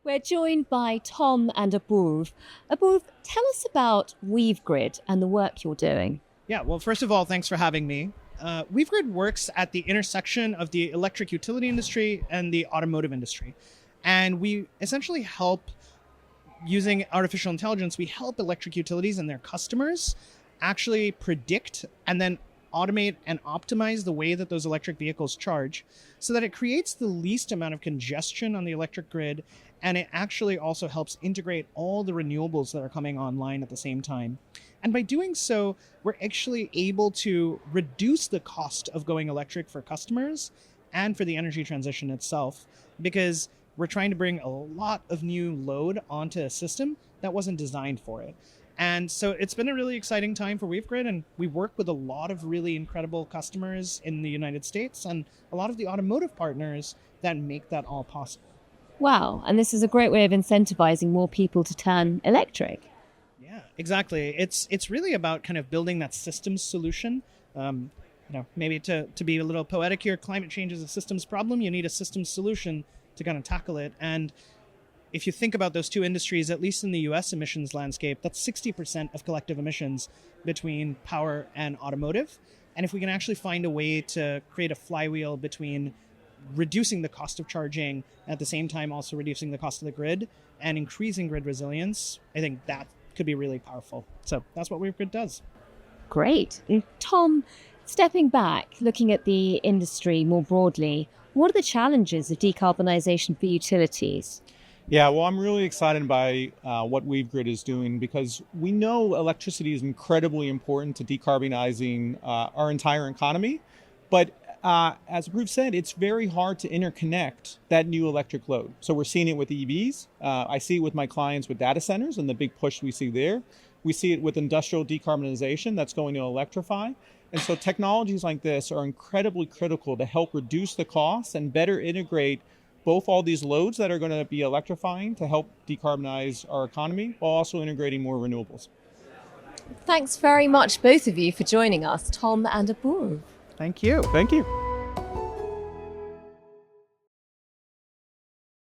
We're joined by Tom and Apoorv. Apoorv, tell us about WeaveGrid and the work you're doing. Yeah, well, first of all, thanks for having me. WeaveGrid works at the intersection of the electric utility industry and the automotive industry. And we essentially help, using artificial intelligence, we help electric utilities and their customers actually predict and then automate and optimize the way that those electric vehicles charge so that it creates the least amount of congestion on the electric grid. And it actually also helps integrate all the renewables that are coming online at the same time. And by doing so, we're actually able to reduce the cost of going electric for customers and for the energy transition itself, because we're trying to bring a lot of new load onto a system that wasn't designed for it. And so it's been a really exciting time for WeaveGrid, and we work with a lot of really incredible customers in the United States and a lot of the automotive partners that make that all possible. Wow, and this is a great way of incentivizing more people to turn electric. Yeah, exactly. It's really about kind of building that systems solution. Maybe to be a little poetic here, climate change is a systems problem. You need a systems solution to kind of tackle it. And if you think about those two industries, at least in the US emissions landscape, that's 60% of collective emissions between power and automotive. And if we can actually find a way to create a flywheel between reducing the cost of charging, at the same time also reducing the cost of the grid and increasing grid resilience, I think that could be really powerful. So that's what WeaveGrid does. Great. And Tom, stepping back, looking at the industry more broadly, what are the challenges of decarbonisation for utilities? Yeah, well, I'm really excited by what WeaveGrid is doing, because we know electricity is incredibly important to decarbonizing our entire economy. But as Bruce said, it's very hard to interconnect that new electric load. So we're seeing it with EVs. I see it with my clients with data centers and the big push we see there. We see it with industrial decarbonization that's going to electrify. And so technologies like this are incredibly critical to help reduce the costs and better integrate both all these loads that are going to be electrifying to help decarbonize our economy, while also integrating more renewables. Thanks very much, both of you, for joining us, Tom and Apoorv. Thank you. Thank you.